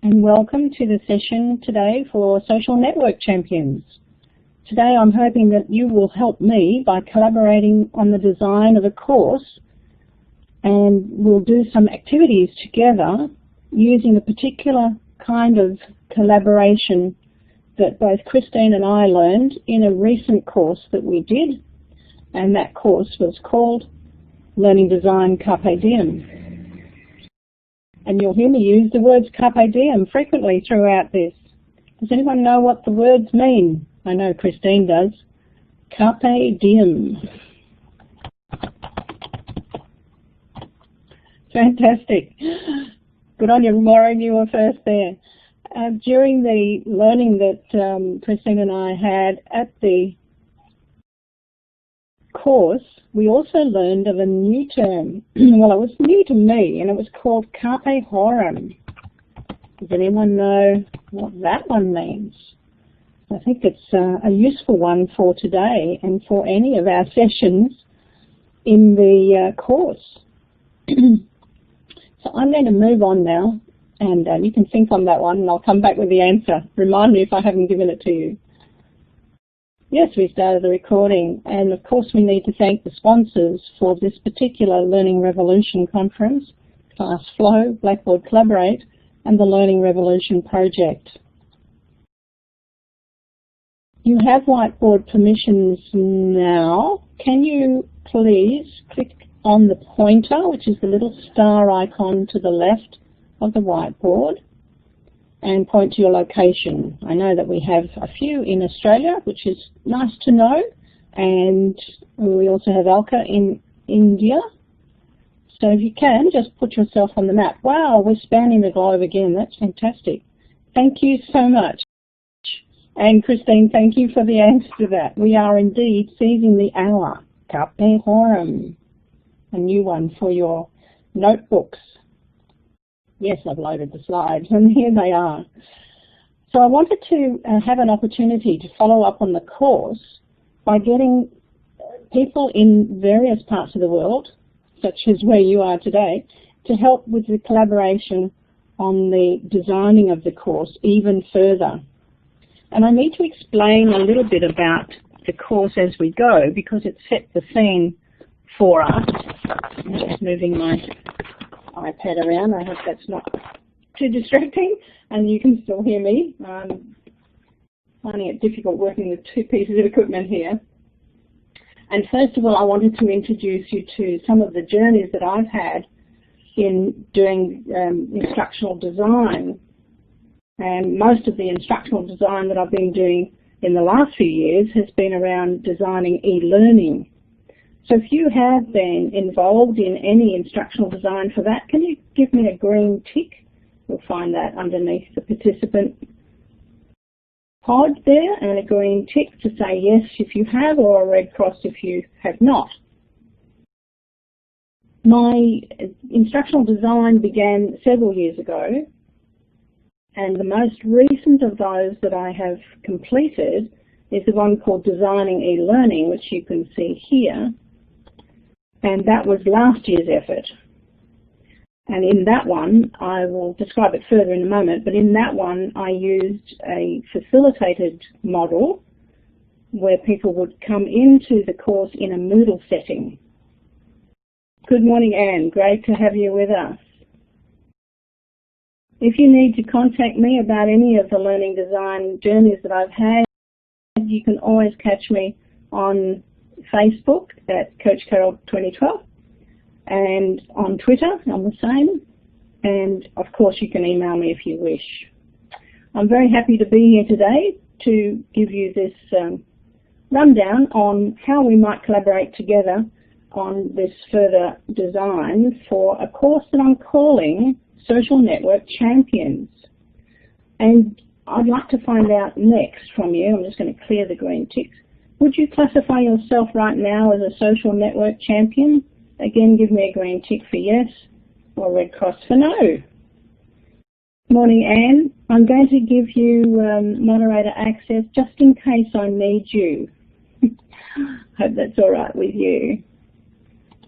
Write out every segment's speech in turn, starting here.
and welcome to the session today for Social Network Champions. Today I'm hoping that you will help me by collaborating on the design of a course, and we'll do some activities together using a particular kind of collaboration that both Christine and I learned in a recent course that we did, and that course was called Learning Design Carpe Diem. And you'll hear me use the words Carpe Diem frequently throughout this. Does anyone know what the words mean? I know Christine does. Carpe Diem. Fantastic. Good on you, Maureen, you were first there. During the learning that Christine and I had at the course, we also learned of a new term. Well, it was new to me, and it was called Carpe Horum. Does anyone know what that one means? I think it's a useful one for today and for any of our sessions in the course. So I'm going to move on now, and you can think on that one, and I'll come back with the answer. Remind me if I haven't given it to you. Yes, we started the recording, and of course we need to thank the sponsors for this particular Learning Revolution conference, Class Flow, Blackboard Collaborate, and the Learning Revolution project. You have whiteboard permissions now. Can you please click on the pointer, which is the little star icon to the left of the whiteboard, and point to your location. I know that we have a few in Australia, which is nice to know, and we also have Alka in India. So if you can, just put yourself on the map. Wow, we're spanning the globe again. That's fantastic. Thank you so much. And Christine, thank you for the answer to that. We are indeed seizing the hour. Carpe Horum, a new one for your notebooks. Yes, I've loaded the slides, and here they are. So I wanted to have an opportunity to follow up on the course by getting people in various parts of the world, such as where you are today, to help with the collaboration on the designing of the course even further. And I need to explain a little bit about the course as we go, because it set the scene for us. I'm just moving my iPad around. I hope that's not too distracting and you can still hear me. I'm finding it difficult working with two pieces of equipment here. And first of all, I wanted to introduce you to some of the journeys that I've had in doing instructional design. And most of the instructional design that I've been doing in the last few years has been around designing e-learning. So if you have been involved in any instructional design for that, can you give me a green tick? You'll find that underneath the participant pod there, and a green tick to say yes if you have, or a red cross if you have not. My instructional design began several years ago, and the most recent of those that I have completed is the one called Designing e-learning, which you can see here. And that was last year's effort. And in that one, I will describe it further in a moment, but in that one I used a facilitated model where people would come into the course in a Moodle setting. Good morning, Anne. Great to have you with us. If you need to contact me about any of the learning design journeys that I've had, you can always catch me on Facebook at Coach Carole 2012, and on Twitter I'm the same, and of course you can email me if you wish. I'm very happy to be here today to give you this rundown on how we might collaborate together on this further design for a course that I'm calling Social Network Champions. And I'd like to find out next from you, I'm just going to clear the green ticks, would you classify yourself right now as a social network champion? Again, give me a green tick for yes, or a red cross for no. Morning, Anne. I'm going to give you moderator access just in case I need you. Hope that's all right with you.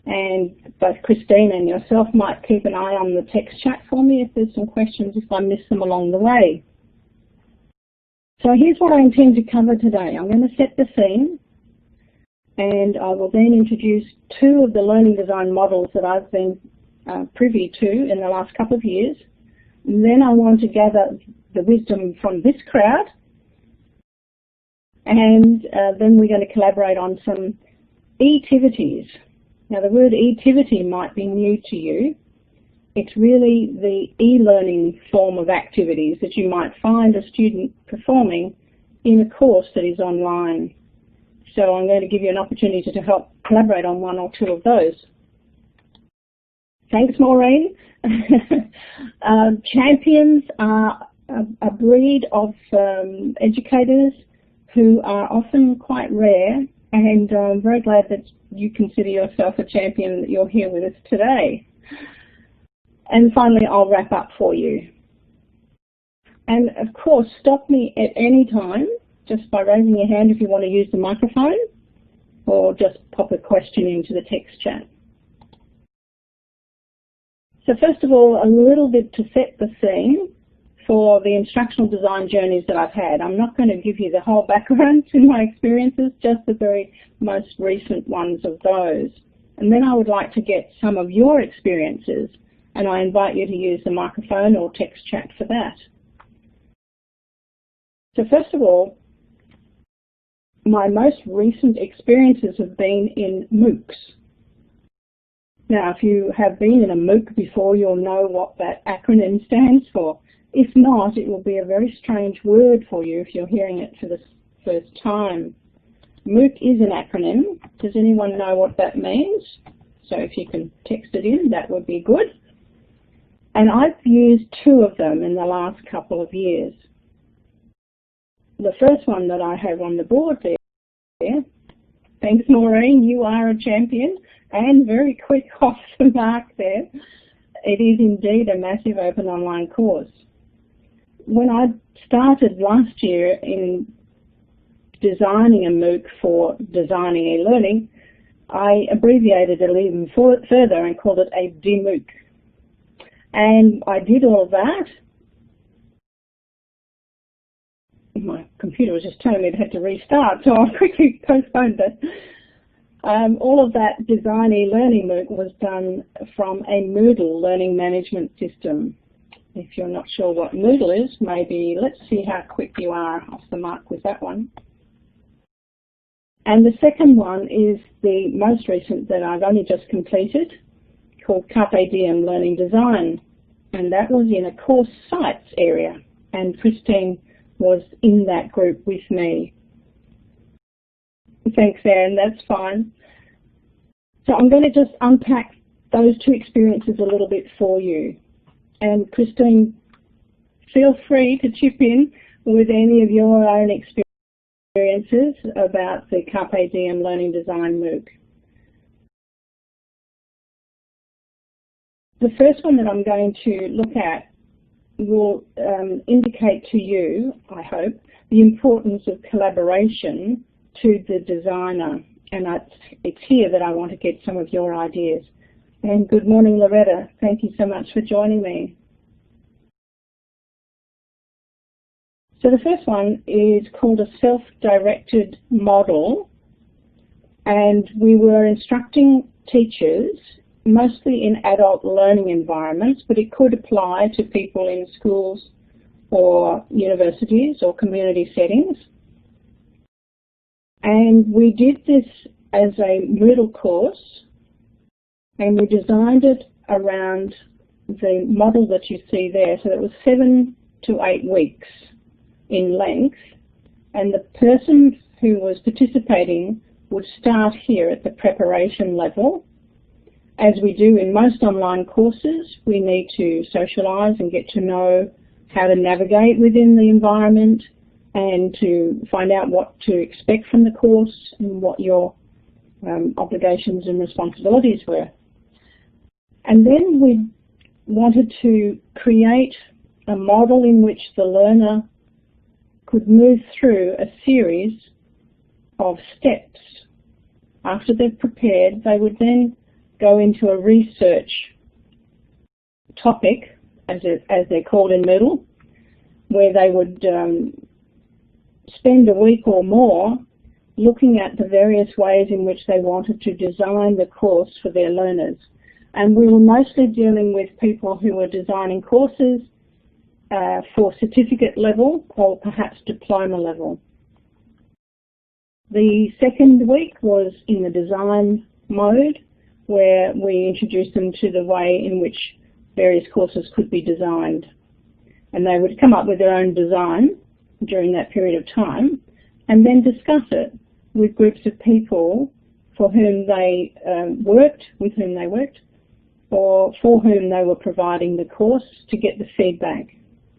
And both Christine and yourself might keep an eye on the text chat for me if there's some questions, if I miss them along the way. So here's what I intend to cover today. I'm going to set the scene, and I will then introduce two of the learning design models that I've been privy to in the last couple of years. And then I want to gather the wisdom from this crowd, and then we're going to collaborate on some e-tivities. Now, the word e-tivity might be new to you. It's really the e-learning form of activities that you might find a student performing in a course that is online. So I'm going to give you an opportunity to help collaborate on one or two of those. Thanks, Maureen. Champions are a breed of educators who are often quite rare, and I'm very glad that you consider yourself a champion and that you're here with us today. And finally, I'll wrap up for you. And of course, stop me at any time just by raising your hand if you want to use the microphone, or just pop a question into the text chat. So first of all, a little bit to set the scene for the instructional design journeys that I've had. I'm not going to give you the whole background to my experiences, just the very most recent ones of those. And then I would like to get some of your experiences, and I invite you to use the microphone or text chat for that. So first of all, my most recent experiences have been in MOOCs. Now, if you have been in a MOOC before, you'll know what that acronym stands for. If not, it will be a very strange word for you if you're hearing it for the first time. MOOC is an acronym. Does anyone know what that means? So if you can text it in, that would be good. And I've used two of them in the last couple of years. The first one that I have on the board there, thanks Maureen, you are a champion, and very quick off the mark there. It is indeed a massive open online course. When I started last year in designing a MOOC for designing e-learning, I abbreviated it even further and called it a DMOOC. And I did all of that. My computer was just telling me it had to restart, so I quickly postponed it. All of that design e-learning MOOC was done from a Moodle learning management system. If you're not sure what Moodle is, maybe let's see how quick you are off the mark with that one. And the second one is the most recent that I've only just completed, called Carpe Diem Learning Design. And that was in a course sites area. And Christine was in that group with me. Thanks, Aaron, that's fine. So I'm going to just unpack those two experiences a little bit for you. And Christine, feel free to chip in with any of your own experiences about the Carpe Diem Learning Design MOOC. The first one that I'm going to look at will indicate to you, I hope, the importance of collaboration to the designer. And it's here that I want to get some of your ideas. And good morning, Loretta. Thank you so much for joining me. So the first one is called a self-directed model. And we were instructing teachers mostly in adult learning environments, but it could apply to people in schools or universities or community settings. And we did this as a Moodle course, and we designed it around the model that you see there. So it was 7 to 8 weeks in length, and the person who was participating would start here at the preparation level. As we do in most online courses, we need to socialise and get to know how to navigate within the environment and to find out what to expect from the course and what your obligations and responsibilities were. And then we wanted to create a model in which the learner could move through a series of steps. After they've prepared, they would then go into a research topic, as they're called in Moodle, where they would spend a week or more looking at the various ways in which they wanted to design the course for their learners. And we were mostly dealing with people who were designing courses for certificate level or perhaps diploma level. The second week was in the design mode, where we introduced them to the way in which various courses could be designed. And they would come up with their own design during that period of time and then discuss it with groups of people for whom they worked, or for whom they were providing the course, to get the feedback.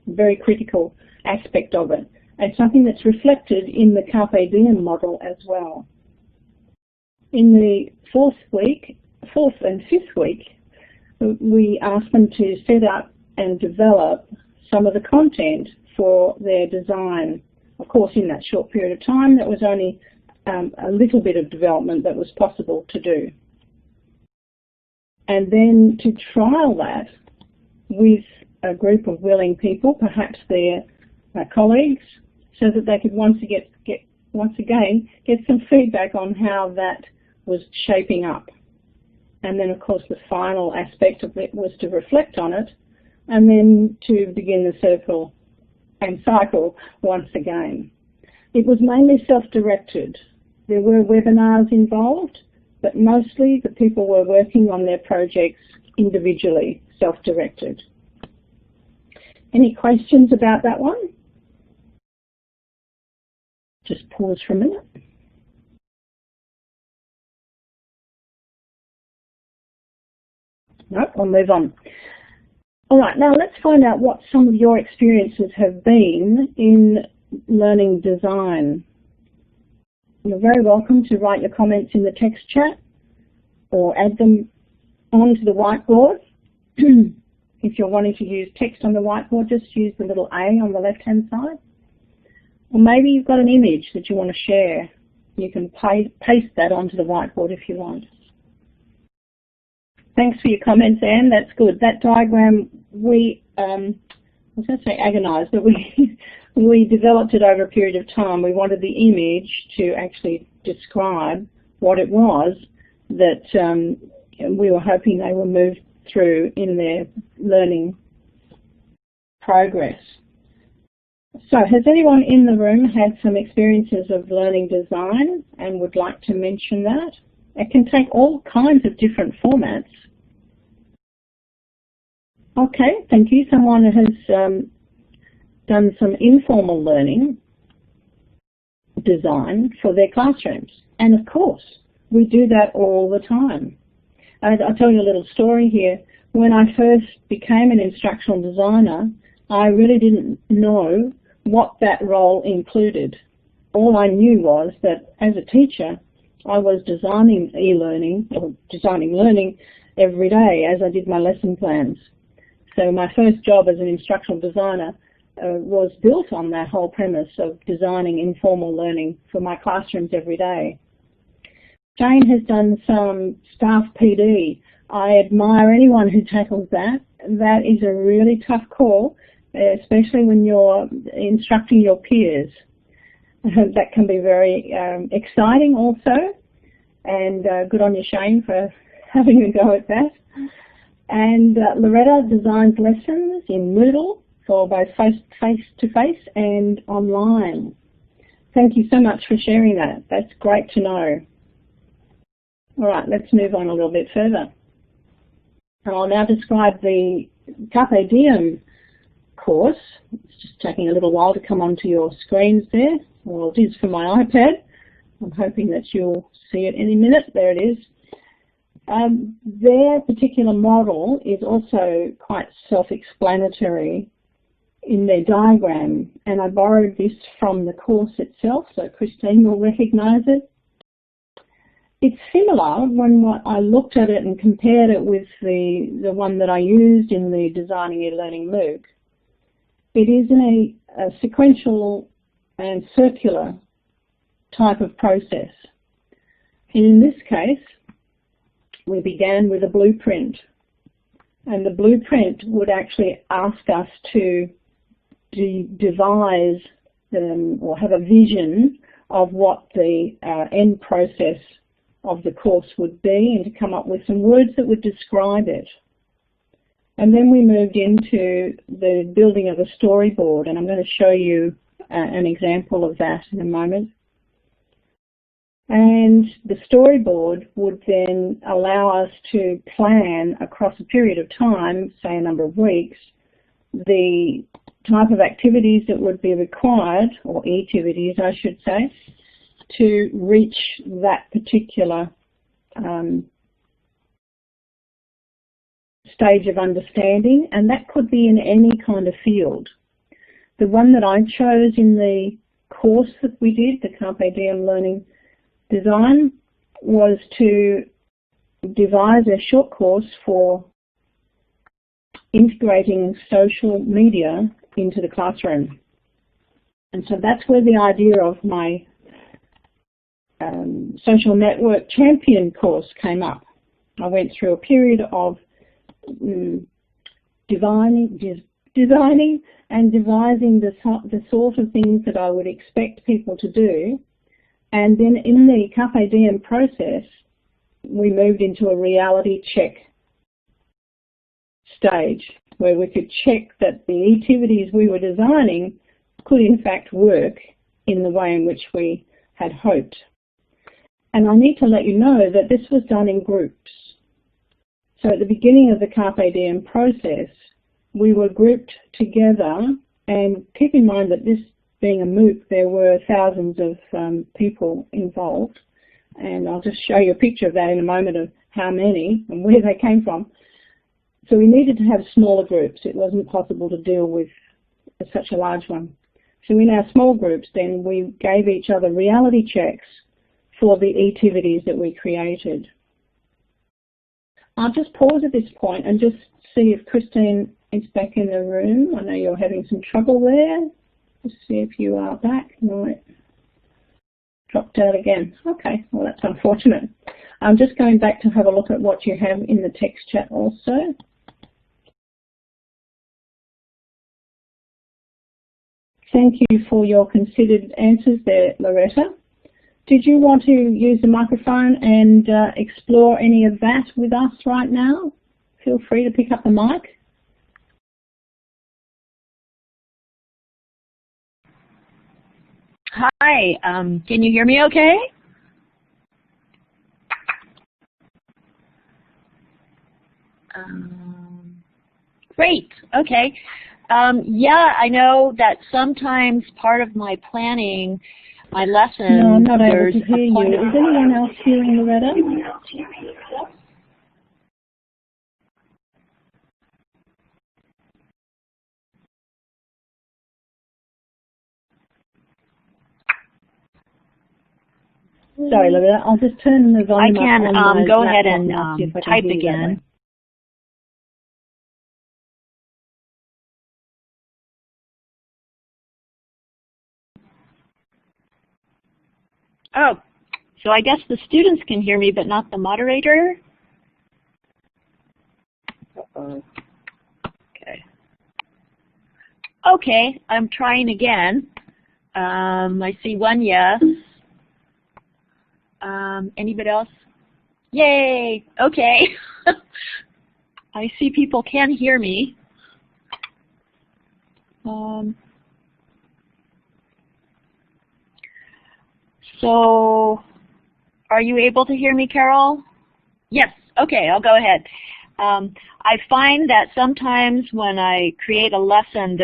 Very critical aspect of it, and something that's reflected in the Carpe Diem model as well. In the fourth and fifth week, we asked them to set up and develop some of the content for their design. Of course, in that short period of time, that was only a little bit of development that was possible to do. And then to trial that with a group of willing people, perhaps their colleagues, so that they could once again get some feedback on how that was shaping up. And then, of course, the final aspect of it was to reflect on it and then to begin the circle and cycle once again. It was mainly self-directed. There were webinars involved, but mostly the people were working on their projects individually, self-directed. Any questions about that one? Just pause for a minute. No, I'll move on. All right, now let's find out what some of your experiences have been in learning design. You're very welcome to write your comments in the text chat or add them onto the whiteboard. If you're wanting to use text on the whiteboard, just use the little A on the left-hand side. Or maybe you've got an image that you want to share. You can paste that onto the whiteboard if you want. Thanks for your comments, Anne. That's good. That diagram, I was going to say agonized, but we developed it over a period of time. We wanted the image to actually describe what it was that we were hoping they were moved through in their learning progress. So has anyone in the room had some experiences of learning design and would like to mention that? It can take all kinds of different formats. Okay, thank you. Someone has done some informal learning design for their classrooms. And of course, we do that all the time. I'll tell you a little story here. When I first became an instructional designer, I really didn't know what that role included. All I knew was that as a teacher, I was designing e-learning, or designing learning every day as I did my lesson plans. So my first job as an instructional designer was built on that whole premise of designing informal learning for my classrooms every day. Jane has done some staff PD. I admire anyone who tackles that. That is a really tough call, especially when you're instructing your peers. That can be very exciting also, and good on you, Shane, for having a go at that. And Loretta designs lessons in Moodle for both face-to-face and online. Thank you so much for sharing that. That's great to know. All right, let's move on a little bit further. I'll now describe the Carpe Diem course. It's just taking a little while to come onto your screens there. Well, it is for my iPad. I'm hoping that you'll see it any minute. There it is. Their particular model is also quite self-explanatory in their diagram, and I borrowed this from the course itself, so Christine will recognise it. It's similar when I looked at it and compared it with the one that I used in the Designing e-Learning MOOC. It is in a sequential and circular type of process. And in this case, we began with a blueprint. And the blueprint would actually ask us to devise or have a vision of what the end process of the course would be, and to come up with some words that would describe it. And then we moved into the building of a storyboard, and I'm going to show you an example of that in a moment. And the storyboard would then allow us to plan across a period of time, say a number of weeks, the type of activities that would be required, or e-tivities I should say, to reach that particular stage of understanding, and that could be in any kind of field. The one that I chose in the course that we did, the Carpe Diem Learning Design, was to devise a short course for integrating social media into the classroom. And so that's where the idea of my social network champion course came up. I went through a period of designing and devising the sort of things that I would expect people to do. And then in the Carpe Diem process, we moved into a reality check stage where we could check that the e-tivties we were designing could in fact work in the way in which we had hoped. And I need to let you know that this was done in groups. So at the beginning of the Carpe Diem process, we were grouped together, and keep in mind that this being a MOOC, there were thousands of people involved, and I'll just show you a picture of that in a moment of how many and where they came from. So we needed to have smaller groups. It wasn't possible to deal with such a large one. So in our small groups then, we gave each other reality checks for the e-tivities that we created. I'll just pause at this point and just see if Christine is back in the room. I know you're having some trouble there. Let's see if you are back. No, it dropped out again. Okay, well that's unfortunate. I'm just going back to have a look at what you have in the text chat also. Thank you for your considered answers there, Loretta. Did you want to use the microphone and explore any of that with us right now? Feel free to pick up the mic. Hi, can you hear me okay? Great, okay. Yeah, I know that sometimes part of my planning, my lesson, no, I'm not able to hear you. Is anyone else hearing Loretta? Sorry, Loretta, I'll just turn the volume up. I can go ahead and type again. Oh, so I guess the students can hear me, but not the moderator? Uh-oh. Okay. Okay, I'm trying again. I see one yes. Anybody else? Yay! Okay. I see people can hear me. So, are you able to hear me, Carole? Yes. Okay, I'll go ahead. I find that sometimes when I create a lesson,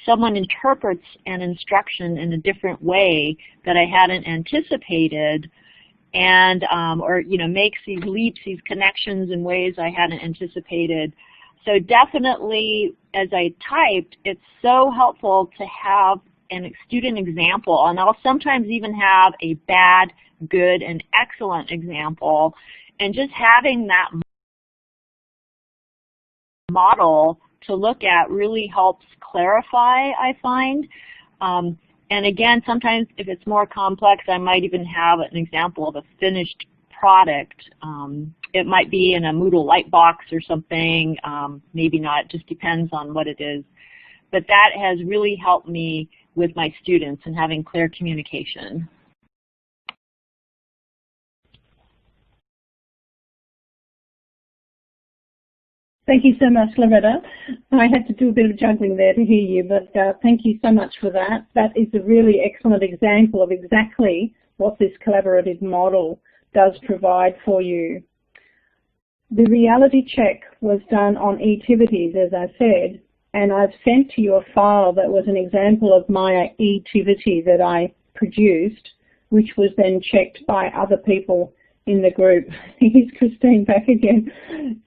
someone interprets an instruction in a different way that I hadn't anticipated, and or makes these leaps, these connections in ways I hadn't anticipated. So definitely, as I typed, it's so helpful to have a student example, and I'll sometimes even have a bad, good, and excellent example, and just having that model to look at really helps clarify, I find. And again, sometimes if it's more complex, I might even have an example of a finished product. It might be in a Moodle Lightbox or something, maybe not, it just depends on what it is. But that has really helped me with my students and having clear communication. Thank you so much, Loretta. I had to do a bit of juggling there to hear you, but thank you so much for that. That is a really excellent example of exactly what this collaborative model does provide for you. The reality check was done on e-tivities, as I said, and I've sent to you a file that was an example of my e-tivity that I produced, which was then checked by other people in the group. Here's Christine back again.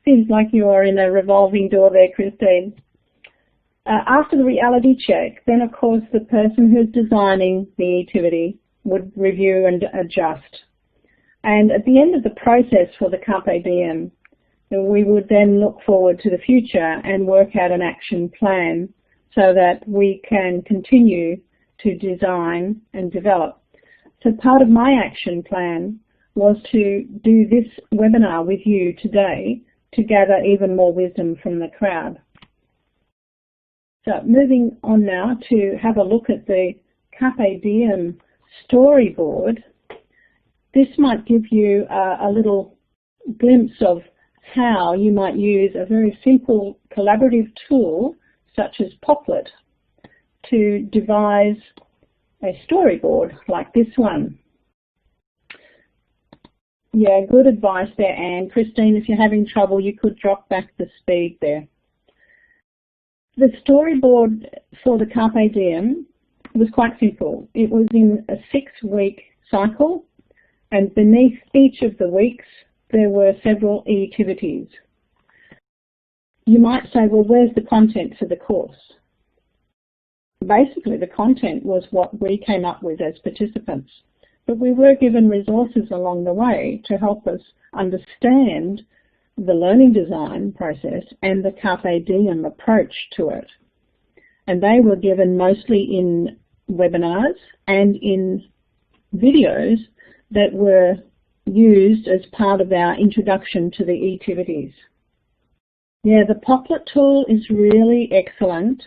Seems like you are in a revolving door there, Christine. After the reality check, then of course the person who's designing the e-tivity would review and adjust. And at the end of the process for the Carpe Diem, we would then look forward to the future and work out an action plan so that we can continue to design and develop. So part of my action plan was to do this webinar with you today to gather even more wisdom from the crowd. So moving on now to have a look at the Carpe Diem storyboard. This might give you a little glimpse of how you might use a very simple collaborative tool such as Poplet to devise a storyboard like this one. Yeah, good advice there, Anne. Christine, if you're having trouble, you could drop back the speed there. The storyboard for the Carpe Diem was quite simple. It was in a 6-week cycle, and beneath each of the weeks there were several e-tivities. You might say, well, where's the content for the course? Basically, the content was what we came up with as participants. But we were given resources along the way to help us understand the learning design process and the Carpe Diem approach to it. And they were given mostly in webinars and in videos that were used as part of our introduction to the e-tivities. Yeah, the Poplet tool is really excellent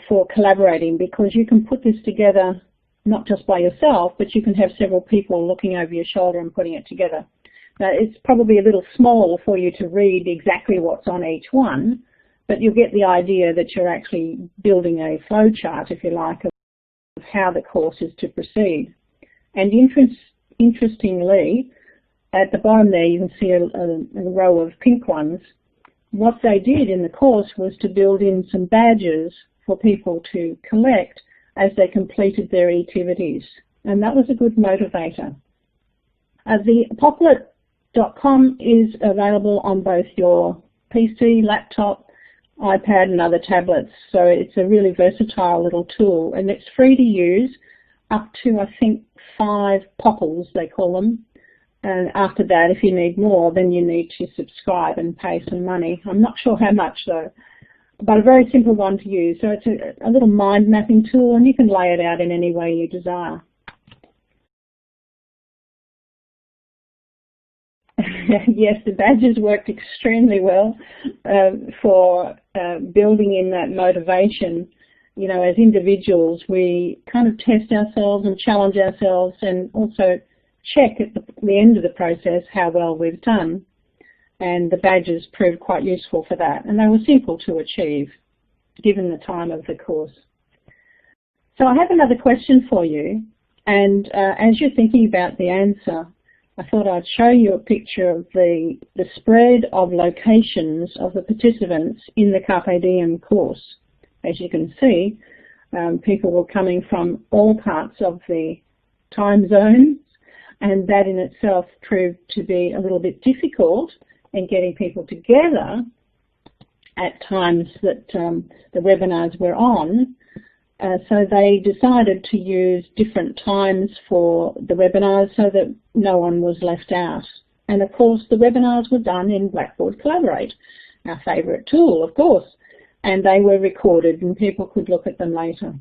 for collaborating because you can put this together not just by yourself, but you can have several people looking over your shoulder and putting it together. Now, it's probably a little small for you to read exactly what's on each one, but you'll get the idea that you're actually building a flow chart, if you like, of how the course is to proceed. And interestingly, at the bottom there you can see a row of pink ones. What they did in the course was to build in some badges for people to collect as they completed their e-tivities, and that was a good motivator. The Poplet.com is available on both your PC, laptop, iPad and other tablets, so it's a really versatile little tool, and it's free to use up to, I think, 5 popples, they call them, and after that, if you need more, then you need to subscribe and pay some money. I'm not sure how much though, but a very simple one to use. So it's a little mind mapping tool, and you can lay it out in any way you desire. Yes, the badges worked extremely well for building in that motivation. You know, as individuals, we kind of test ourselves and challenge ourselves and also check at the end of the process how well we've done. And the badges proved quite useful for that. And they were simple to achieve, given the time of the course. So I have another question for you. And as you're thinking about the answer, I thought I'd show you a picture of the spread of locations of the participants in the Carpe Diem course. As you can see, people were coming from all parts of the time zones, and that in itself proved to be a little bit difficult in getting people together at times that the webinars were on. So they decided to use different times for the webinars so that no one was left out. And of course the webinars were done in Blackboard Collaborate, our favourite tool of course, and they were recorded and people could look at them later.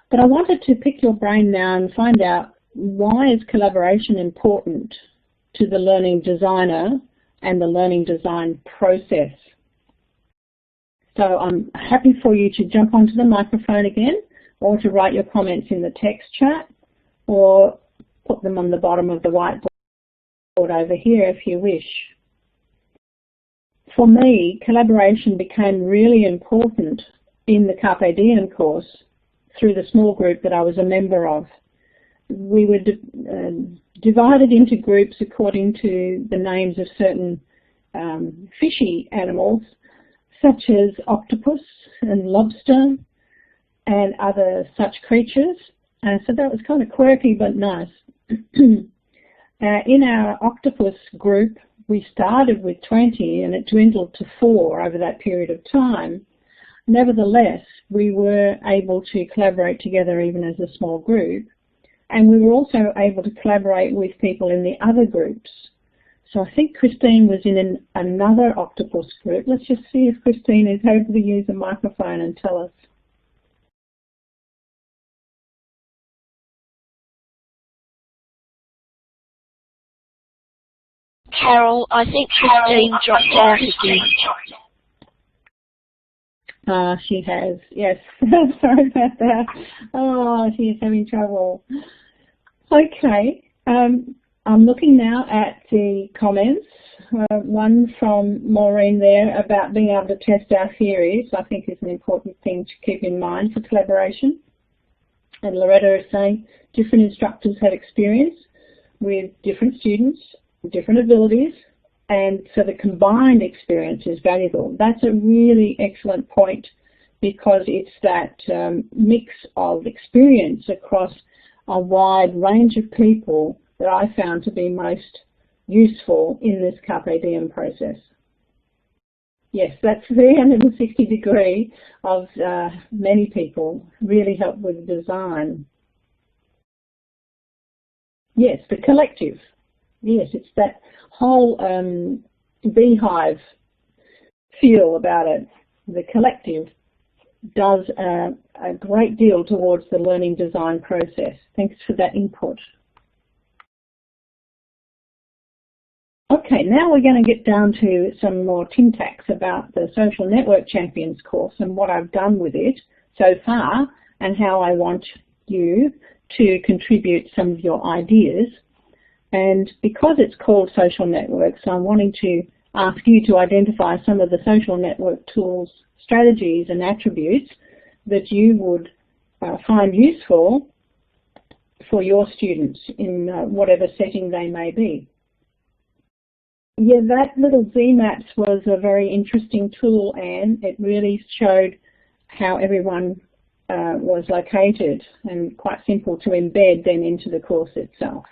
But I wanted to pick your brain now and find out why is collaboration important to the learning designer and the learning design process? So I'm happy for you to jump onto the microphone again, or to write your comments in the text chat, or put them on the bottom of the whiteboard over here if you wish. For me, collaboration became really important in the Carpe Diem course through the small group that I was a member of. We were divided into groups according to the names of certain fishy animals, such as octopus and lobster and other such creatures. So that was kind of quirky but nice. In our octopus group, we started with 20 and it dwindled to 4 over that period of time. Nevertheless, we were able to collaborate together even as a small group, and we were also able to collaborate with people in the other groups. So I think Christine was in another octopus group. Let's just see if Christine is able to use a microphone and tell us. Carole, I think Christine dropped out again. She has, yes. Sorry about that. Oh, she is having trouble. Okay, I'm looking now at the comments. One from Maureen there about being able to test our theories, I think is an important thing to keep in mind for collaboration. And Loretta is saying different instructors have experience with different students, different abilities, and so the combined experience is valuable. That's a really excellent point, because it's that mix of experience across a wide range of people that I found to be most useful in this Carpe Diem process. Yes, that 360 degree of many people really helped with the design. Yes, the collective. Yes, it's that whole beehive feel about it. The collective does a great deal towards the learning design process. Thanks for that input. Okay, now we're going to get down to some more syntax about the Social Network Champions course and what I've done with it so far and how I want you to contribute some of your ideas. And because it's called social networks, I'm wanting to ask you to identify some of the social network tools, strategies and attributes that you would find useful for your students in whatever setting they may be. Yeah, that little ZMaps was a very interesting tool, Anne. It really showed how everyone was located, and quite simple to embed then into the course itself.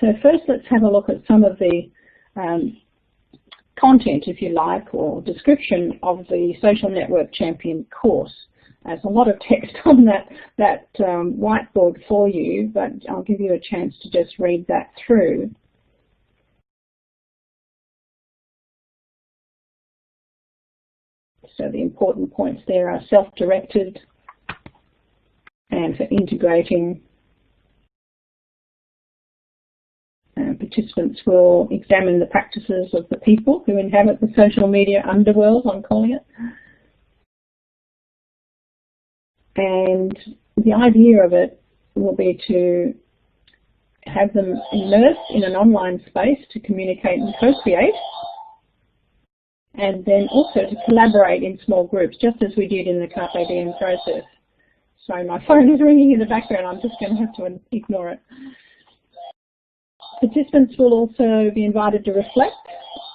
So first let's have a look at some of the content, if you like, or description of the Social Network Champion course. There's a lot of text on that whiteboard for you, but I'll give you a chance to just read that through. So the important points there are self-directed and for integrating. Participants will examine the practices of the people who inhabit the social media underworld, I'm calling it. And the idea of it will be to have them immersed in an online space to communicate and co-create, and then also to collaborate in small groups, just as we did in the Carpe Diem process. Sorry, my phone is ringing in the background. I'm just going to have to ignore it. Participants will also be invited to reflect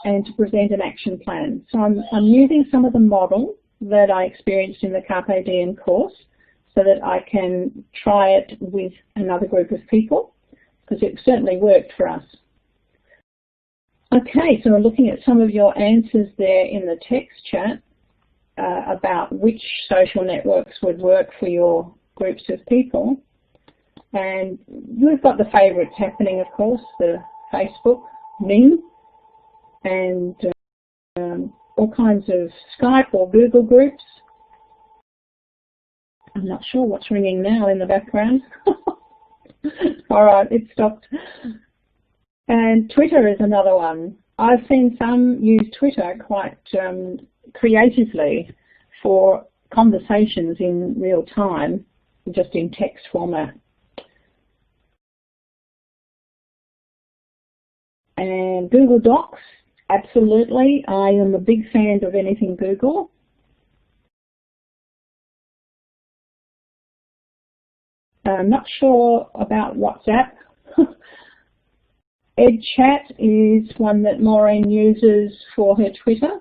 and to present an action plan. So I'm using some of the model that I experienced in the Carpe Diem course so that I can try it with another group of people, because it certainly worked for us. Okay, so we're looking at some of your answers there in the text chat about which social networks would work for your groups of people. And we've got the favourites happening, of course, the Facebook, Ming, and all kinds of Skype or Google groups. I'm not sure what's ringing now in the background. All right, it stopped. And Twitter is another one. I've seen some use Twitter quite creatively for conversations in real time, just in text format. And Google Docs, absolutely. I am a big fan of anything Google. I'm not sure about WhatsApp. EdChat is one that Maureen uses for her Twitter.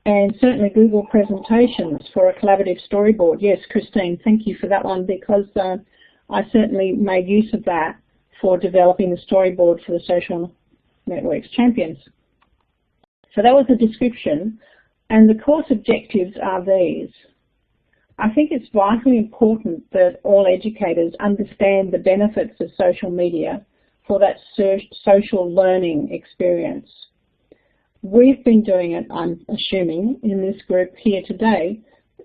And certainly Google Presentations for a collaborative storyboard. Yes, Christine, thank you for that one, because I certainly made use of that for developing the storyboard for the Social Networks Champions. So that was the description, and the course objectives are these. I think it's vitally important that all educators understand the benefits of social media for that social learning experience. We've been doing it, I'm assuming, in this group here today.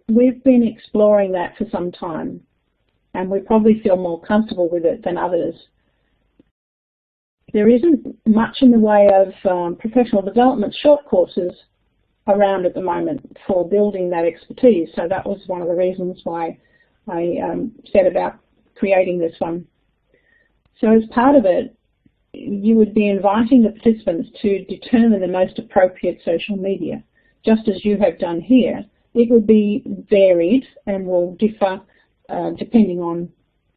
We've been exploring that for some time, and we probably feel more comfortable with it than others. There isn't much in the way of professional development short courses around at the moment for building that expertise, so that was one of the reasons why I set about creating this one. So as part of it, you would be inviting the participants to determine the most appropriate social media, just as you have done here. It would be varied and will differ depending on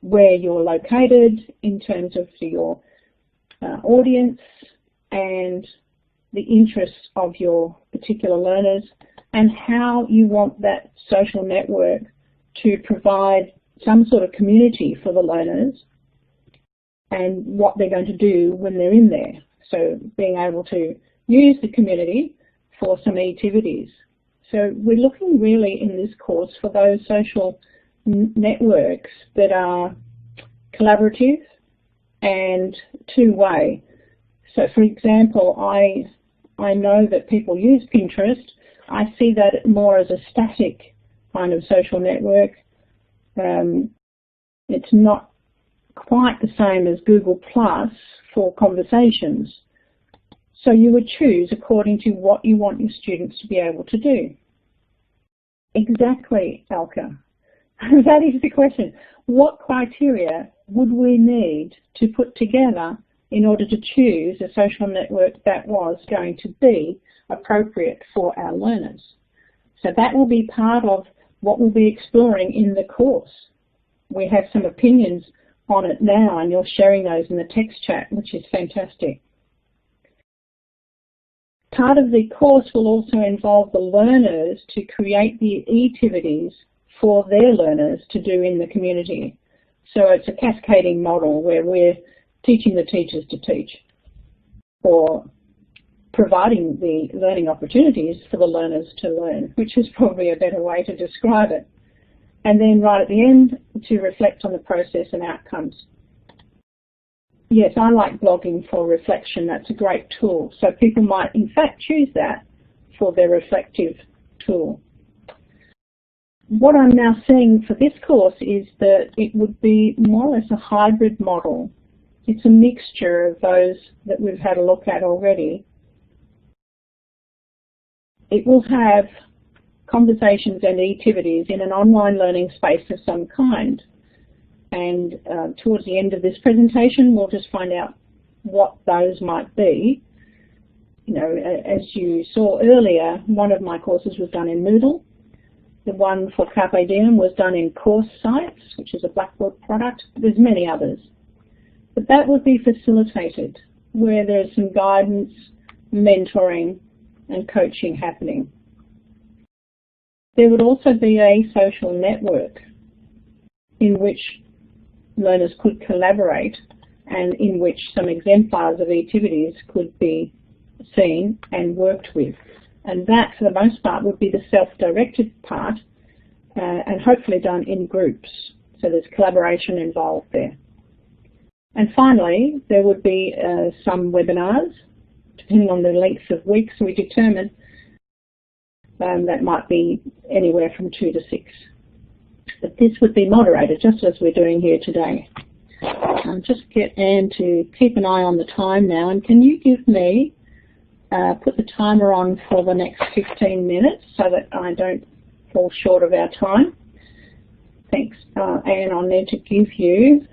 where you're located in terms of your audience and the interests of your particular learners, and how you want that social network to provide some sort of community for the learners and what they're going to do when they're in there. So being able to use the community for some e-tivities. So we're looking really in this course for those social networks that are collaborative and two-way. So for example, I know that people use Pinterest. I see that more as a static kind of social network. It's not quite the same as Google Plus for conversations. So you would choose according to what you want your students to be able to do. Exactly, Alka. That is the question. What criteria would we need to put together in order to choose a social network that was going to be appropriate for our learners? So that will be part of what we'll be exploring in the course. We have some opinions on it now, and you're sharing those in the text chat, which is fantastic. Part of the course will also involve the learners to create the e-tivities for their learners to do in the community. So it's a cascading model where we're teaching the teachers to teach, or providing the learning opportunities for the learners to learn, which is probably a better way to describe it. And then right at the end, to reflect on the process and outcomes. Yes, I like blogging for reflection. That's a great tool. So people might, in fact, choose that for their reflective tool. What I'm now seeing for this course is that it would be more or less a hybrid model. It's a mixture of those that we've had a look at already. It will have conversations and e-tivities in an online learning space of some kind. And towards the end of this presentation, we'll just find out what those might be. You know, as you saw earlier, one of my courses was done in Moodle. The one for Carpe Diem was done in Course Sites, which is a Blackboard product. There's many others. But that would be facilitated, where there's some guidance, mentoring, and coaching happening. There would also be a social network in which learners could collaborate and in which some exemplars of e-tivities could be seen and worked with. And that, for the most part, would be the self-directed part and hopefully done in groups. So there's collaboration involved there. And finally, there would be some webinars, depending on the length of weeks we determine. That might be anywhere from 2 to 6. But this would be moderated, just as we're doing here today. I'll just get Anne to keep an eye on the time now. And can you give me, put the timer on for the next 15 minutes so that I don't fall short of our time? Thanks, Anne. I'll need to give you,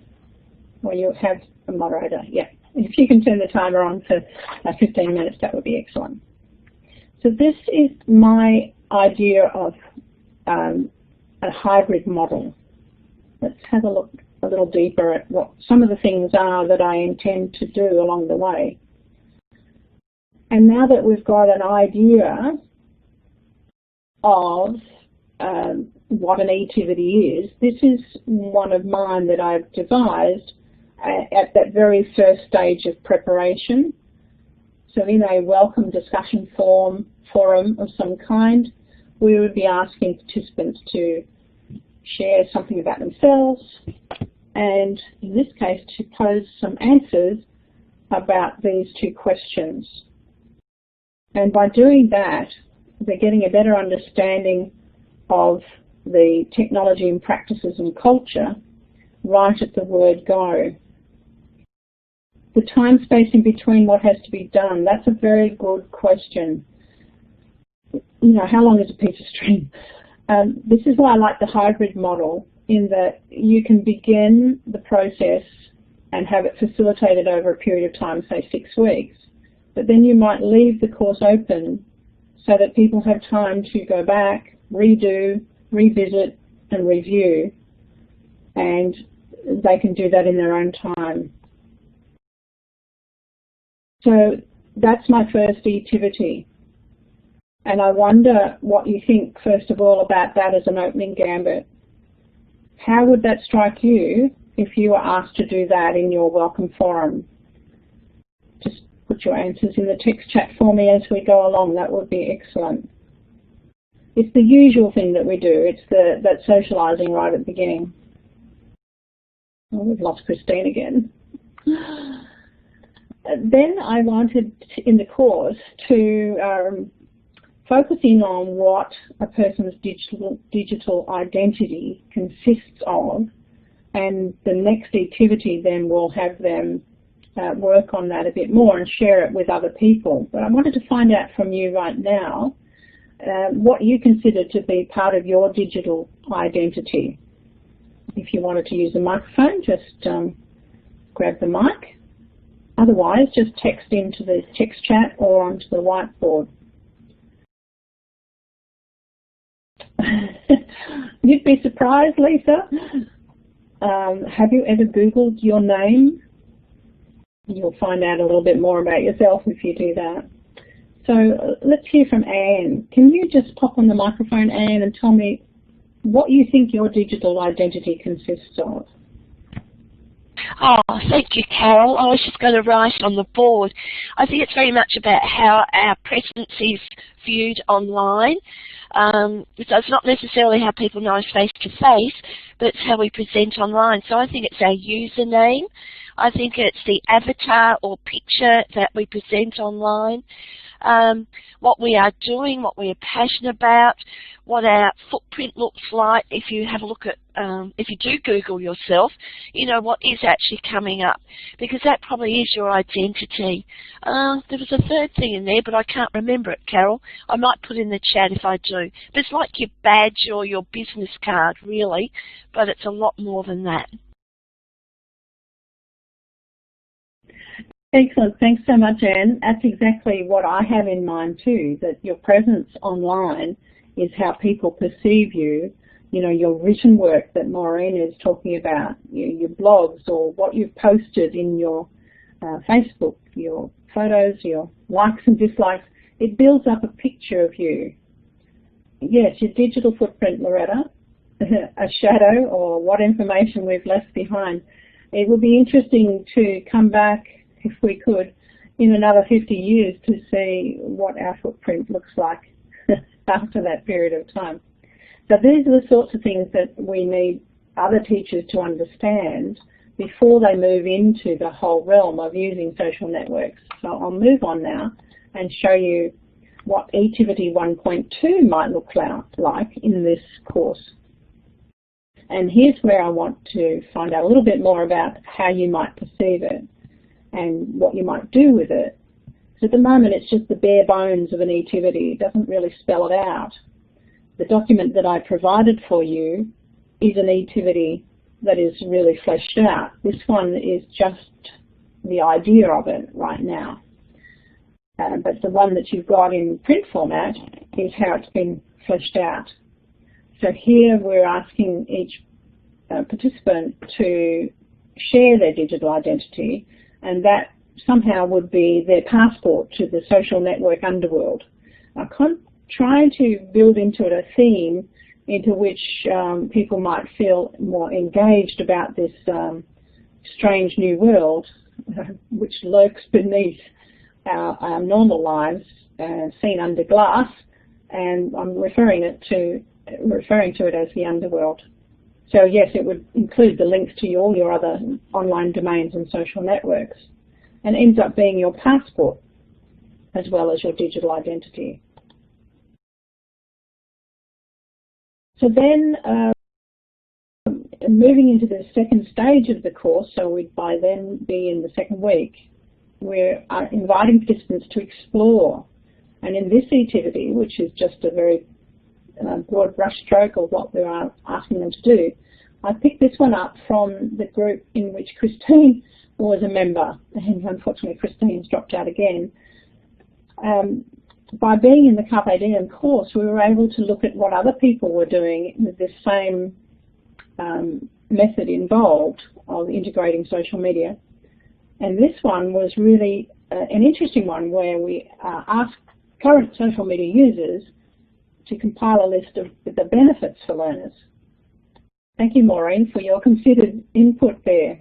well, you have a moderator, yeah. If you can turn the timer on for 15 minutes, that would be excellent. So this is my idea of a hybrid model. Let's have a look a little deeper at what some of the things are that I intend to do along the way. And now that we've got an idea of what an e-tivity is, this is one of mine that I've devised at that very first stage of preparation. So in a welcome discussion forum of some kind, we would be asking participants to share something about themselves, and in this case to pose some answers about these two questions. And by doing that, they're getting a better understanding of the technology and practices and culture right at the word go. The time space in between what has to be done, that's a very good question. You know, how long is a piece of string? This is why I like the hybrid model, in that you can begin the process and have it facilitated over a period of time, say 6 weeks, but then you might leave the course open so that people have time to go back, redo, revisit and review, and they can do that in their own time. So that's my first e-tivity. And I wonder what you think, first of all, about that as an opening gambit. How would that strike you if you were asked to do that in your welcome forum? Just put your answers in the text chat for me as we go along. That would be excellent. It's the usual thing that we do. It's that socialising right at the beginning. Oh, we've lost Christine again. Then I wanted, in the course, to focus in on what a person's digital identity consists of, and the next e-tivity then will have them work on that a bit more and share it with other people. But I wanted to find out from you right now what you consider to be part of your digital identity. If you wanted to use the microphone, just grab the mic. Otherwise, just text into the text chat or onto the whiteboard. You'd be surprised, Lisa. Have you ever Googled your name? You'll find out a little bit more about yourself if you do that. So let's hear from Anne. Can you just pop on the microphone, Anne, and tell me what you think your digital identity consists of? Oh, thank you, Carole. I was just going to write on the board. I think it's very much about how our presence is viewed online. So it's not necessarily how people know us face to face, but it's how we present online. So I think it's our username. I think it's the avatar or picture that we present online. What we are doing, what we are passionate about, what our footprint looks like. If you have a look at, if you do Google yourself, you know what is actually coming up, because that probably is your identity. There was a third thing in there, but I can't remember it, Carole. I might put in the chat if I do. But it's like your badge or your business card, really, but it's a lot more than that. Excellent. Thanks so much, Anne. That's exactly what I have in mind too, that your presence online is how people perceive you. You know, your written work that Maureen is talking about, your blogs, or what you've posted in your Facebook, your photos, your likes and dislikes. It builds up a picture of you. Yes, your digital footprint, Loretta, a shadow, or what information we've left behind. It would be interesting to come back, if we could, in another 50 years to see what our footprint looks like after that period of time. So these are the sorts of things that we need other teachers to understand before they move into the whole realm of using social networks. So I'll move on now and show you what e-tivity 1.2 might look like in this course. And here's where I want to find out a little bit more about how you might perceive it and what you might do with it. So at the moment it's just the bare bones of an e-tivity. It doesn't really spell it out. The document that I provided for you is an e-tivity that is really fleshed out. This one is just the idea of it right now. But the one that you've got in print format is how it's been fleshed out. So here we're asking each participant to share their digital identity, and that somehow would be their passport to the social network underworld. I can't try to build into it a theme into which people might feel more engaged about this strange new world which lurks beneath our normal lives, seen under glass, and I'm referring to it as the underworld. So yes, it would include the links to all your other online domains and social networks, and ends up being your passport as well as your digital identity. So then, moving into the second stage of the course, so we'd by then be in the second week, we're inviting participants to explore. And in this e-tivity, which is just a very broad brush stroke of what we're asking them to do, I picked this one up from the group in which Christine was a member, and unfortunately Christine's dropped out again. By being in the Carpe Diem course, we were able to look at what other people were doing with this same method involved of integrating social media. And this one was really an interesting one where we asked current social media users to compile a list of the benefits for learners. Thank you, Maureen, for your considered input there.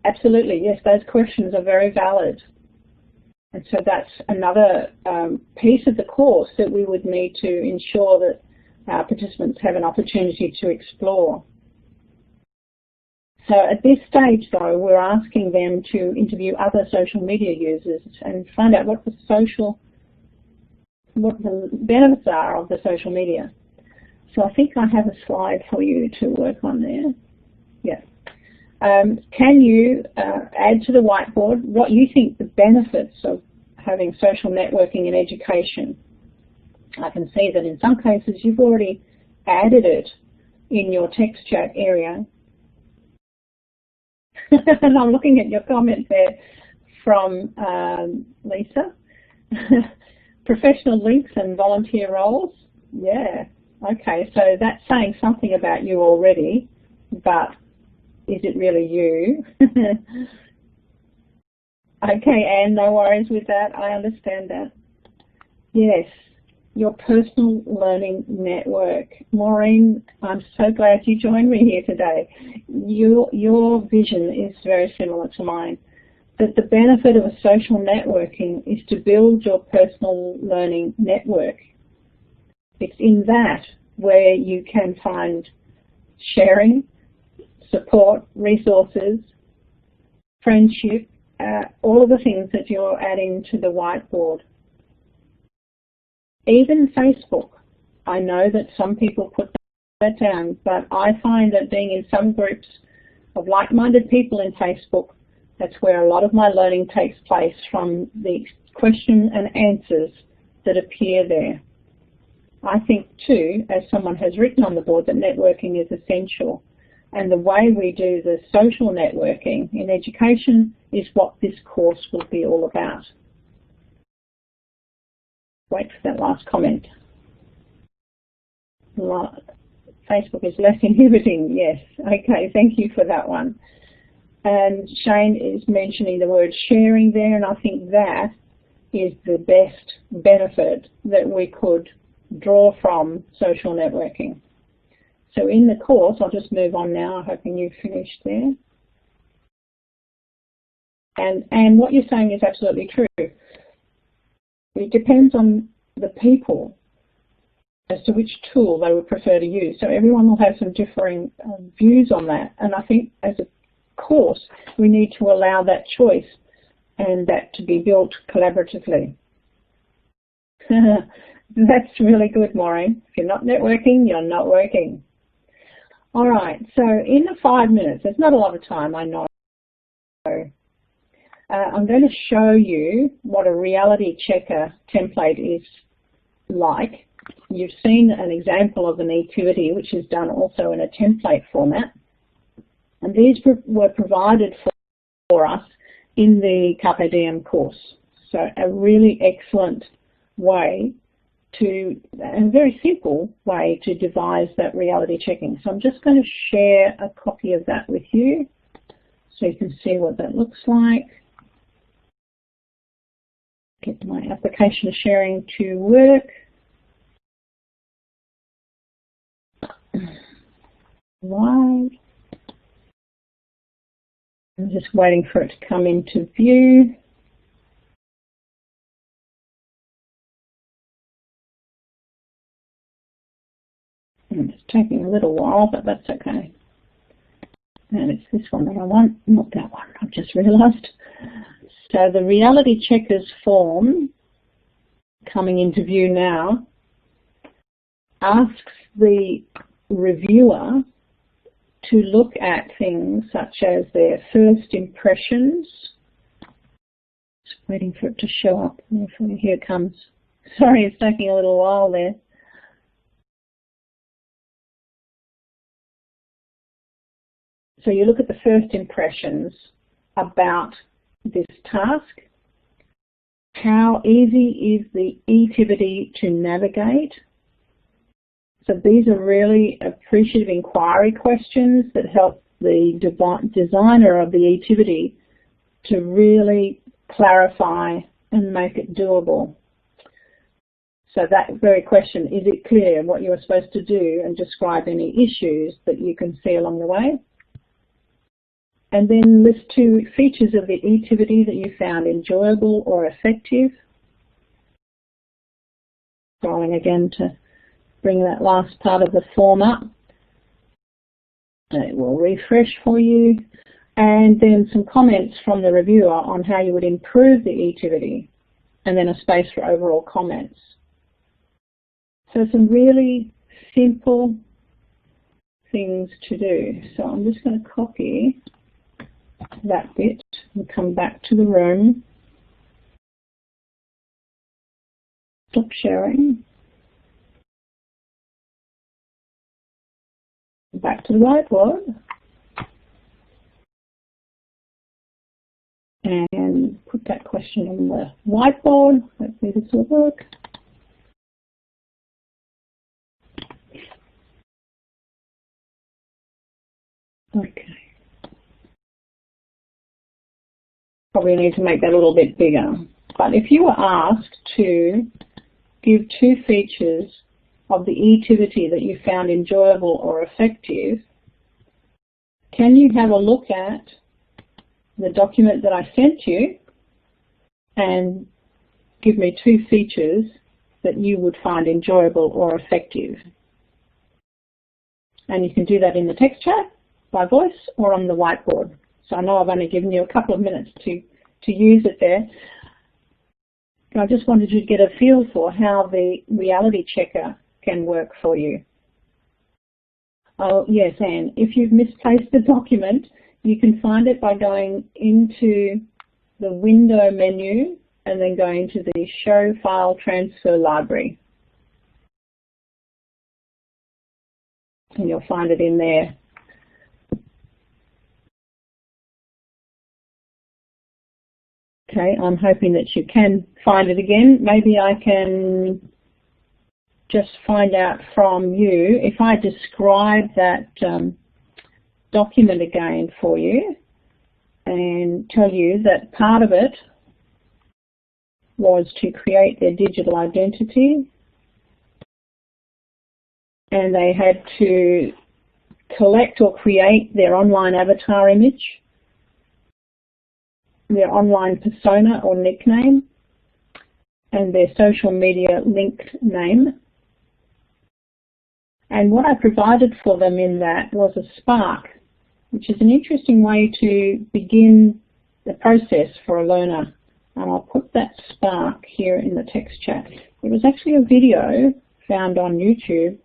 Absolutely, yes, those questions are very valid. And so that's another piece of the course that we would need to ensure that our participants have an opportunity to explore. So at this stage, though, we're asking them to interview other social media users and find out what the benefits are of the social media. So I think I have a slide for you to work on there. Yeah. Can you add to the whiteboard what you think the benefits of having social networking in education? I can see that in some cases you've already added it in your text chat area. And I'm looking at your comment there from Lisa. Professional links and volunteer roles. Yeah, okay, so that's saying something about you already, but is it really you? Okay, Anne, no worries with that. I understand that. Yes, your personal learning network. Maureen, I'm so glad you joined me here today. Your vision is very similar to mine, that the benefit of a social networking is to build your personal learning network. It's in that where you can find sharing, support, resources, friendship, all of the things that you're adding to the whiteboard. Even Facebook. I know that some people put that down, but I find that being in some groups of like-minded people in Facebook, that's where a lot of my learning takes place, from the question and answers that appear there. I think too, as someone has written on the board, that networking is essential. And the way we do the social networking in education is what this course will be all about. Wait for that last comment. Facebook is less inhibiting, yes. Okay, thank you for that one. And Shane is mentioning the word sharing there, and I think that is the best benefit that we could draw from social networking. So in the course, I'll just move on now, hoping you've finished there. And what you're saying is absolutely true. It depends on the people as to which tool they would prefer to use. So everyone will have some differing views on that. And I think as a course, we need to allow that choice and that to be built collaboratively. That's really good, Maureen. If you're not networking, you're not working. All right, so in the 5 minutes, there's not a lot of time, I know. I'm going to show you what a reality checker template is like. You've seen an example of an e-tivity, which is done also in a template format. And these were provided for us in the Carpe Diem course. So a really excellent way to, and a very simple way to devise that reality checking. So I'm just going to share a copy of that with you so you can see what that looks like. Get my application sharing to work. Right. I'm just waiting for it to come into view. And it's taking a little while, but that's okay. And it's this one that I want, not that one, I've just realised. So the reality checkers form, coming into view now, asks the reviewer to look at things such as their first impressions. Just waiting for it to show up. Here it comes. Sorry, it's taking a little while there. So you look at the first impressions about this task. How easy is the e-tivity to navigate? So these are really appreciative inquiry questions that help the designer of the e-tivity to really clarify and make it doable. So that very question, is it clear what you are supposed to do, and describe any issues that you can see along the way? And then list 2 features of the e-tivity that you found enjoyable or effective. Scrolling again to bring that last part of the form up. It will refresh for you. And then some comments from the reviewer on how you would improve the e-tivity, and then a space for overall comments. So some really simple things to do. So I'm just going to copy that bit and come back to the room. Stop sharing. Back to the whiteboard. And put that question on the whiteboard. Hopefully this will work. Okay. Probably need to make that a little bit bigger. But if you were asked to give 2 features of the e-tivity that you found enjoyable or effective, can you have a look at the document that I sent you and give me 2 features that you would find enjoyable or effective? And you can do that in the text chat, by voice, or on the whiteboard. So I know I've only given you a couple of minutes to use it there. I just wanted you to get a feel for how the reality checker can work for you. Oh yes, and if you've misplaced the document, you can find it by going into the window menu and then going to the Show File Transfer Library. And you'll find it in there. Okay, I'm hoping that you can find it again. Maybe I can just find out from you if I describe that document again for you and tell you that part of it was to create their digital identity, and they had to collect or create their online avatar image, their online persona or nickname, and their social media linked name. And what I provided for them in that was a spark, which is an interesting way to begin the process for a learner. And I'll put that spark here in the text chat. It was actually a video found on YouTube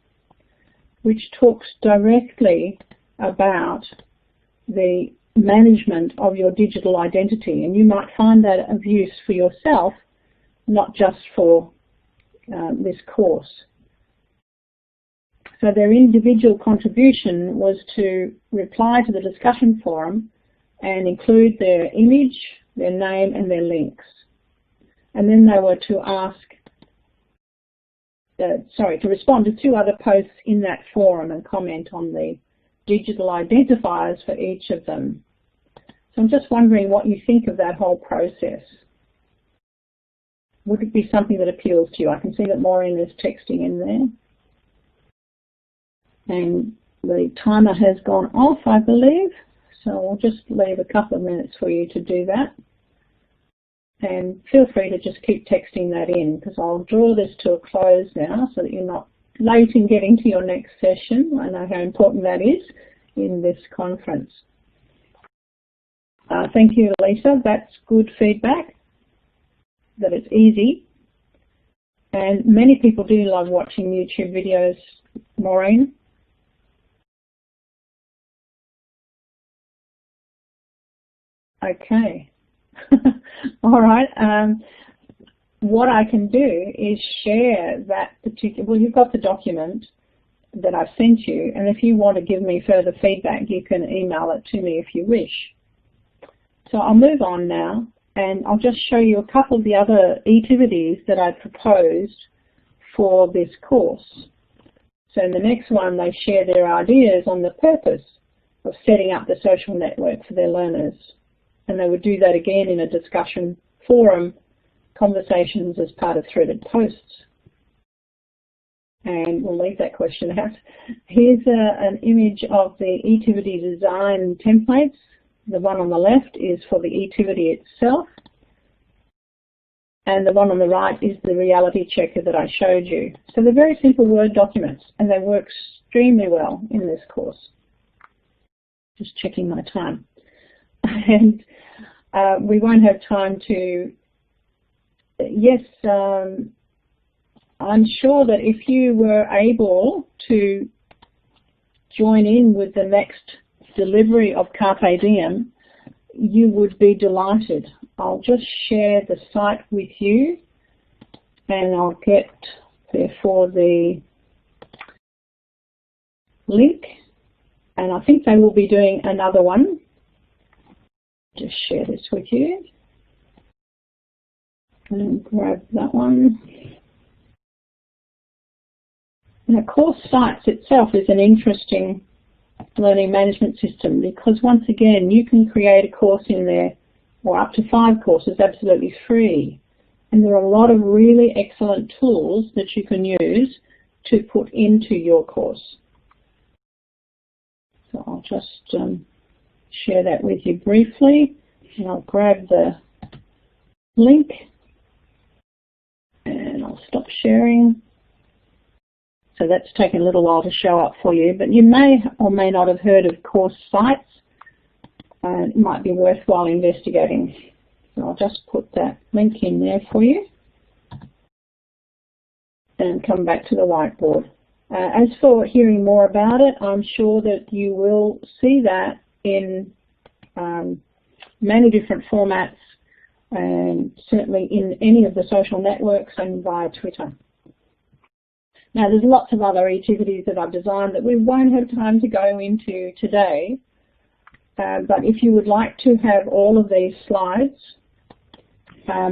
which talks directly about the management of your digital identity, and you might find that of use for yourself, not just for this course. So their individual contribution was to reply to the discussion forum and include their image, their name and their links. And then they were to ask, to respond to 2 other posts in that forum and comment on the digital identifiers for each of them. So I'm just wondering what you think of that whole process. Would it be something that appeals to you? I can see that Maureen is texting in there. And the timer has gone off, I believe, so I'll just leave a couple of minutes for you to do that. And feel free to just keep texting that in, because I'll draw this to a close now so that you're not late in getting to your next session. I know how important that is in this conference. Thank you, Lisa. That's good feedback, that it's easy. And many people do love watching YouTube videos, Maureen. Okay. All right. What I can do is share that particular, well, you've got the document that I've sent you, and if you want to give me further feedback, you can email it to me if you wish. So I'll move on now, and I'll just show you a couple of the other e-tivities that I proposed for this course. So in the next one, they share their ideas on the purpose of setting up the social network for their learners. And they would do that again in a discussion forum, conversations as part of threaded posts. And we'll leave that question out. Here's an image of the e-tivity design templates. The one on the left is for the e-tivity itself, and the one on the right is the reality checker that I showed you. So they're very simple Word documents, and they work extremely well in this course. Just checking my time. And we won't have time to, yes, I'm sure that if you were able to join in with the next delivery of Carpe Diem, you would be delighted. I'll just share the site with you, and I'll get therefore the link, and I think they will be doing another one. Just share this with you and grab that one. And the course sites itself is an interesting learning management system, because once again you can create a course in there, or up to 5 courses, absolutely free. And there are a lot of really excellent tools that you can use to put into your course. So I'll just share that with you briefly, and I'll grab the link and I'll stop sharing. So that's taken a little while to show up for you, but you may or may not have heard of course sites, and it might be worthwhile investigating. So I'll just put that link in there for you and come back to the whiteboard. As for hearing more about it, I'm sure that you will see that in many different formats, and certainly in any of the social networks and via Twitter. Now, there's lots of other e-tivities that I've designed that we won't have time to go into today, but if you would like to have all of these slides,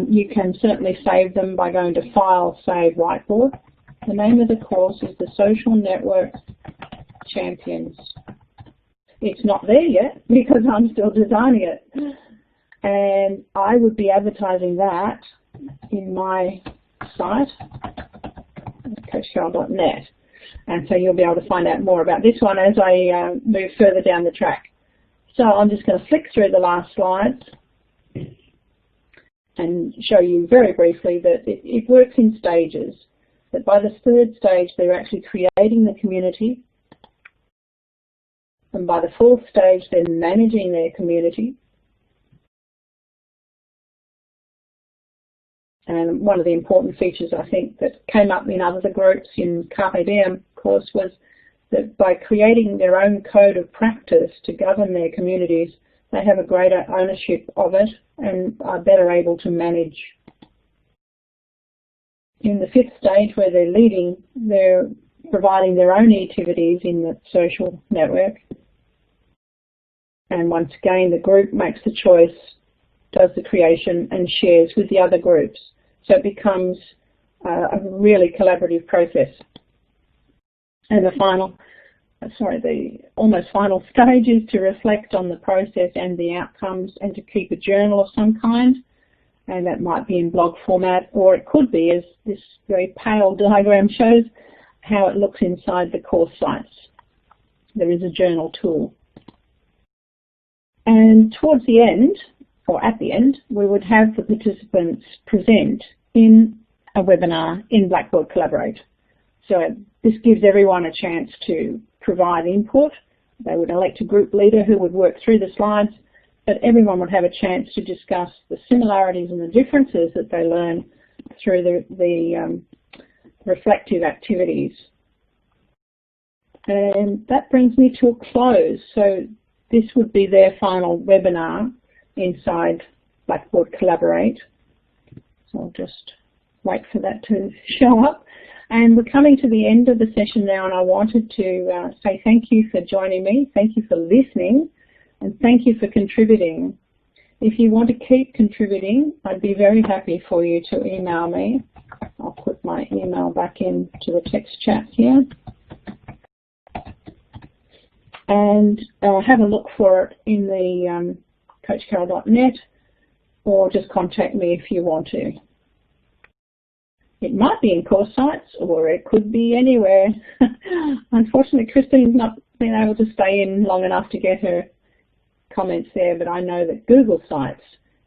you can certainly save them by going to File, Save, Whiteboard. The name of the course is the Social Network Champions. It's not there yet because I'm still designing it, and I would be advertising that in my site, coachcarole.net, and so you'll be able to find out more about this one as I move further down the track. So I'm just going to flick through the last slides and show you very briefly that it works in stages, that by the 3rd stage they're actually creating the community, and by the 4th stage they're managing their community, And one of the important features, I think, that came up in other groups in Carpe Diem, of course, was that by creating their own code of practice to govern their communities, they have a greater ownership of it and are better able to manage. In the fifth stage, where they're leading, they're providing their own e-tivities in the social network. And once again, the group makes the choice, does the creation, and shares with the other groups. So it becomes a really collaborative process. And the almost final stage is to reflect on the process and the outcomes and to keep a journal of some kind. And that might be in blog format, or it could be, as this very pale diagram shows, how it looks inside the course sites. There is a journal tool. And towards the end, or at the end, we would have the participants present in a webinar in Blackboard Collaborate. So this gives everyone a chance to provide input. They would elect a group leader who would work through the slides, but everyone would have a chance to discuss the similarities and the differences that they learn through the reflective activities. And that brings me to a close. So this would be their final webinar inside Blackboard Collaborate. So I'll just wait for that to show up. And we're coming to the end of the session now, and I wanted to say thank you for joining me, thank you for listening, and thank you for contributing. If you want to keep contributing, I'd be very happy for you to email me. I'll put my email back into the text chat here. And have a look for it in the coachcarole.net, or just contact me if you want to. It might be in course sites, or it could be anywhere. Unfortunately, Christine's not been able to stay in long enough to get her comments there, but I know that Google Sites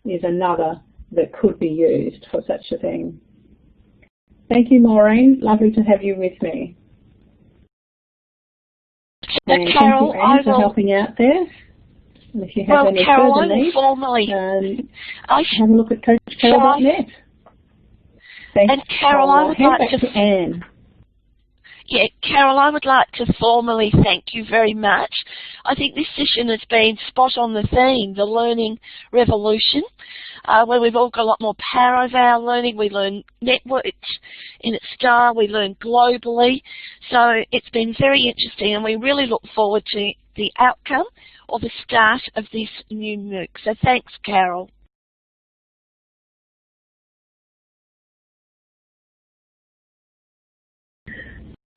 is another that could be used for such a thing. Thank you, Maureen. Lovely to have you with me. And Carole, thank you, Anne, for helping out there. And if you have any Carole, further needs, have a look at coachcarole.net. Thanks. And Carole, I would like to Anne. Yeah, Carole, I would like to formally thank you very much. I think this session has been spot on the theme, the learning revolution, where we've all got a lot more power over our learning. We learn networked in its style, we learn globally. So it's been very interesting, and we really look forward to the outcome or the start of this new MOOC. So thanks, Carole.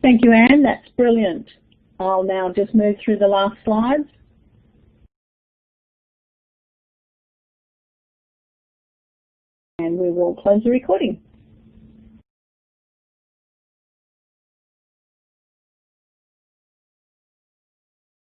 Thank you, Anne. That's brilliant. I'll now just move through the last slides. And we will close the recording.